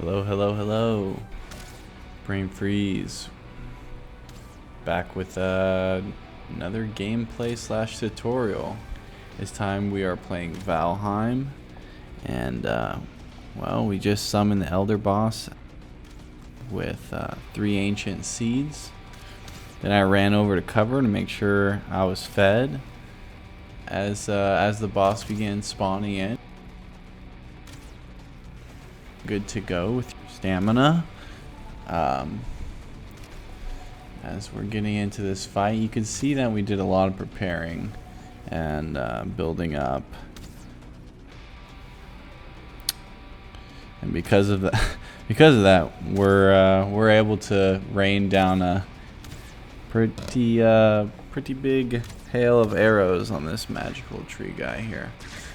Hello, hello, hello. Brain freeze. Back with another gameplay slash tutorial. This time we are playing Valheim. And, well, we just summoned the Elder Boss with 3 Ancient Seeds. Then I ran over to cover to make sure I was fed as the boss began spawning in. Good to go with your stamina. As we're getting into this fight, you can see that we did a lot of preparing and building up, and because of that, we're able to rain down a pretty big hail of arrows on this magical tree guy here.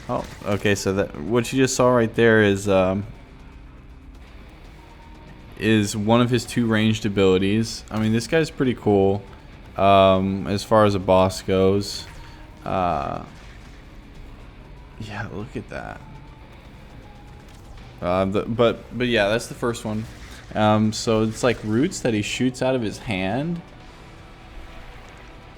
Oh, okay. So that what you just saw right there is one of his 2 ranged abilities. I mean, this guy's pretty cool as far as a boss goes. Yeah, look at that. But yeah, that's the first one. So it's like roots that he shoots out of his hand.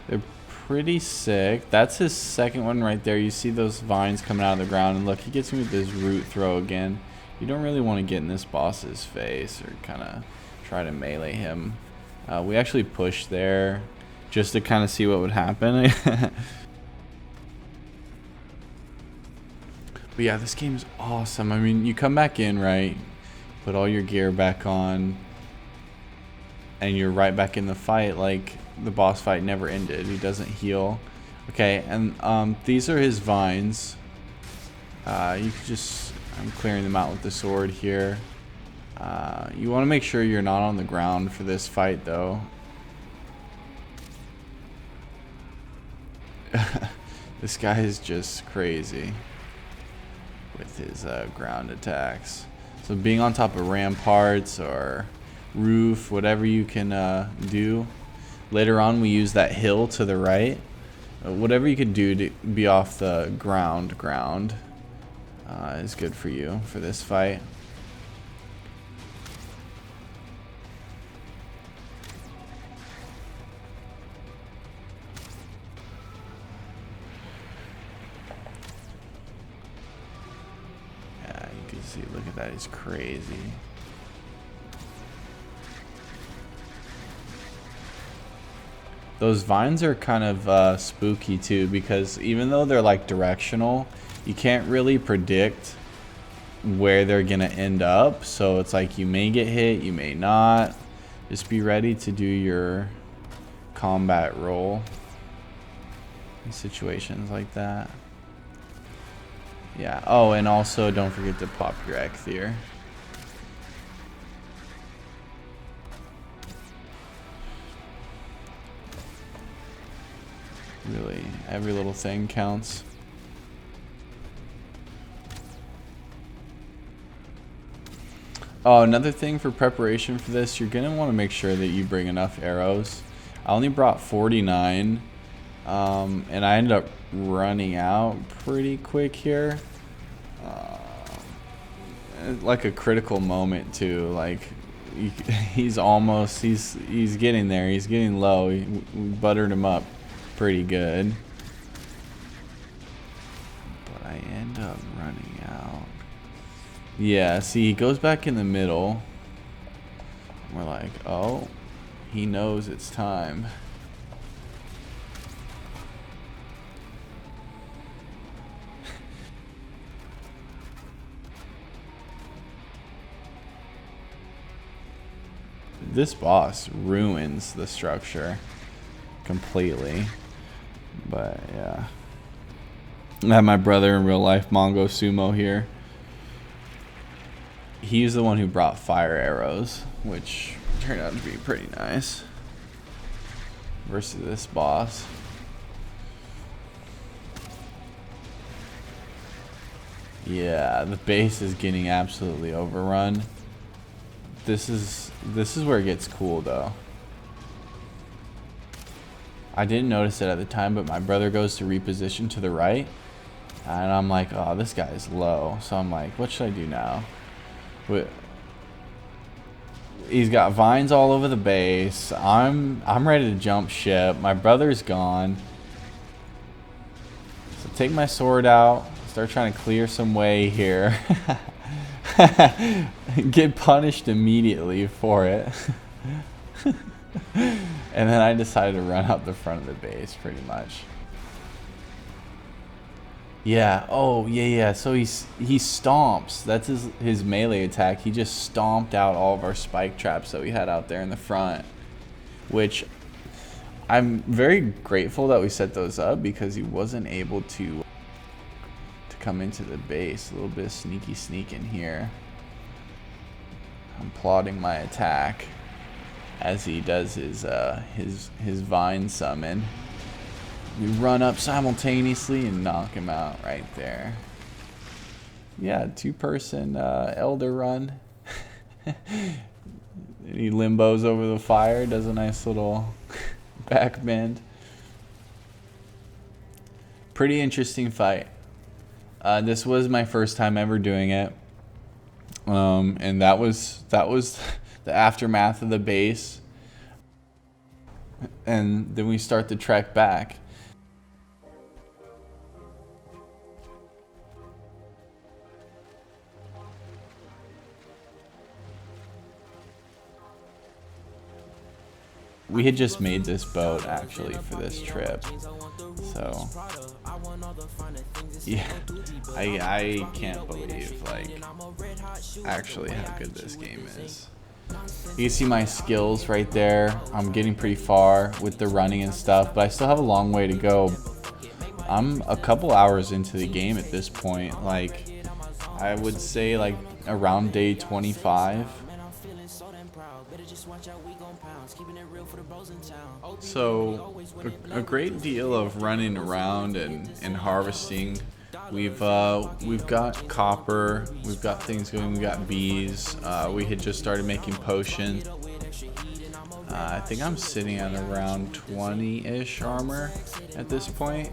They're pretty sick. That's his second one right there. You see those vines coming out of the ground, and look, he gets me with this root throw again. You don't really want to get in this boss's face or kind of try to melee him. We actually pushed there just to kind of see what would happen. But yeah, this game's awesome. I mean, you come back in, right? Put all your gear back on, and you're right back in the fight like the boss fight never ended. He doesn't heal. Okay, and these are his vines. You could just... I'm clearing them out with the sword here. You want to make sure you're not on the ground for this fight, though. This guy is just crazy with his ground attacks. So being on top of ramparts or roof, whatever you can do. Later on, we use that hill to the right. Whatever you can do to be off the ground. Is good for you for this fight. Yeah, you can see, look at that, he's crazy. Those vines are kind of spooky too, because even though they're like directional, you can't really predict where they're gonna end up. So it's like you may get hit, you may not. Just be ready to do your combat roll in situations like that. Yeah. Oh, and also don't forget to pop your Ecthier. Really, every little thing counts. Oh, another thing for preparation for this, you're going to want to make sure that you bring enough arrows. I only brought 49, and I ended up running out pretty quick here. Like a critical moment too, like he's getting there, he's getting low. We buttered him up pretty good. But I end up running out. Yeah, see, he goes back in the middle. We're like, oh, he knows it's time. This boss ruins the structure completely. But yeah. I have my brother in real life, Mongosumo, here. He's the one who brought fire arrows, which turned out to be pretty nice versus this boss. Yeah, the base is getting absolutely overrun. This is where it gets cool though. I didn't notice it at the time, but my brother goes to reposition to the right, and I'm like, oh, this guy's low. So I'm like, what should I do now? He's got vines all over the base. I'm ready to jump ship. My brother's gone. So take my sword out. Start trying to clear some way here. Get punished immediately for it. And then I decided to run out the front of the base, pretty much. Yeah. Oh, yeah. So he stomps. That's his melee attack. He just stomped out all of our spike traps that we had out there in the front, which I'm very grateful that we set those up because he wasn't able to come into the base. A little bit of sneaky sneak in here. I'm plotting my attack as he does his vine summon. We run up simultaneously and knock him out right there. Yeah, 2-person elder run. He limbos over the fire, does a nice little back bend. Pretty interesting fight. This was my first time ever doing it, and that was the aftermath of the base. And then we start the trek back. We had just made this boat actually for this trip, so yeah, I can't believe like actually how good this game is. You can see my skills right there. I'm getting pretty far with the running and stuff, but I still have a long way to go. I'm a couple hours into the game at this point. Like I would say like around day 25. So a great deal of running around and harvesting. We've got copper, we've got things going, we got bees. We had just started making potion. I think I'm sitting at around 20-ish armor at this point.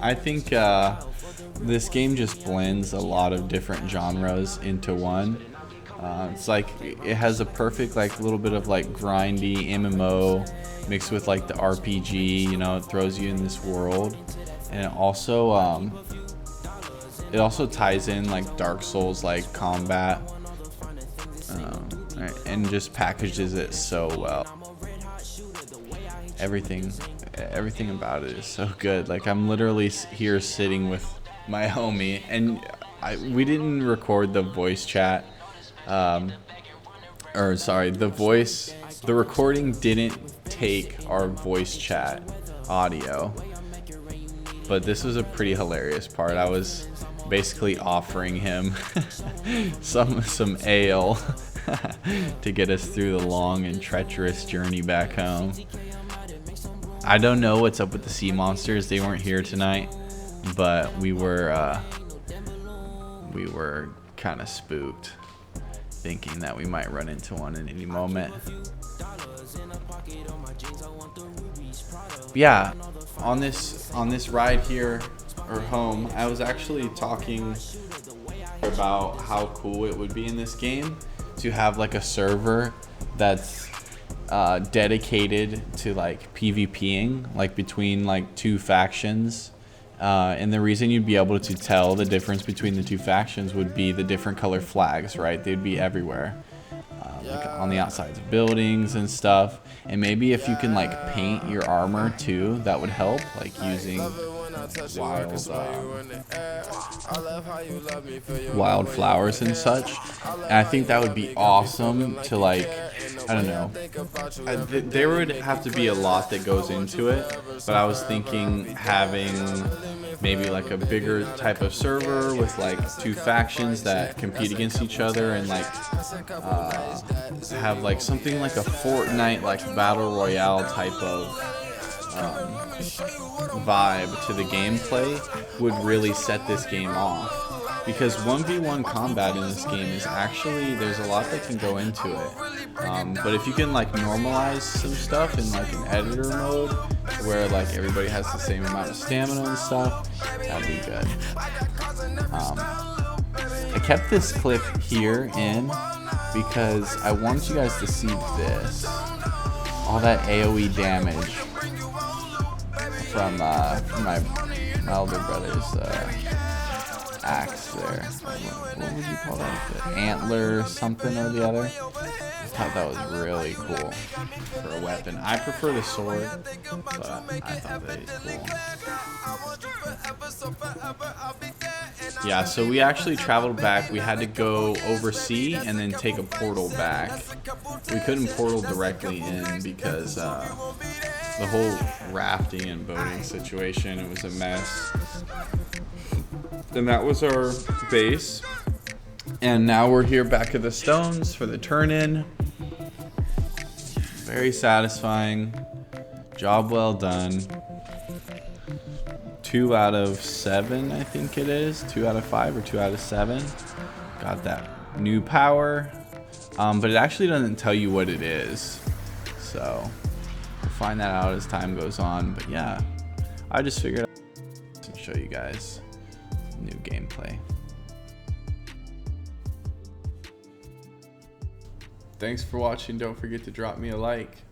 I think this game just blends a lot of different genres into one. It's like it has a perfect like little bit of like grindy MMO mixed with like the RPG. You know, it throws you in this world, and it also ties in like Dark Souls like combat, and just packages it so well. Everything about it is so good. Like I'm literally here sitting with my homie, and we didn't record the voice chat. The recording didn't take our voice chat audio, but this was a pretty hilarious part. I was basically offering him some ale to get us through the long and treacherous journey back home. I don't know what's up with the sea monsters. They weren't here tonight, but we were kind of spooked, thinking that we might run into one at any moment. Yeah, on this ride here or home, I was actually talking about how cool it would be in this game to have like a server that's dedicated to like PvPing, like between like two factions. And the reason you'd be able to tell the difference between the two factions would be the different color flags, right? They'd be everywhere, like on the outsides of buildings and stuff. And maybe if you can like paint your armor too, that would help, like using wild flowers and such. And I think that would be awesome to like, I don't know, there would have to be a lot that goes into it, but I was thinking having maybe like a bigger type of server with like two factions that compete against each other, and like have like something like a Fortnite like battle royale type of vibe to the gameplay would really set this game off. Because 1v1 combat in this game is actually, there's a lot that can go into it. But if you can like normalize some stuff in like an editor mode where like everybody has the same amount of stamina and stuff, that'd be good. kept this clip here in because I wanted you guys to see this. All that AoE damage from my elder brother's axe there. What would you call that? The antler something or the other? I thought that was really cool for a weapon. I prefer the sword, but I thought that was cool. Yeah, so we actually traveled back. We had to go oversea and then take a portal back. We couldn't portal directly in because the whole rafting and boating situation, it was a mess. And that was our base. And now we're here back at the stones for the turn-in. Very satisfying. Job well done. 2 out of 7, I think it is. 2 out of 5 or 2 out of 7. Got that new power. But it actually doesn't tell you what it is. So we'll find that out as time goes on. But yeah, I just figured out to show you guys new gameplay. Thanks for watching. Don't forget to drop me a like.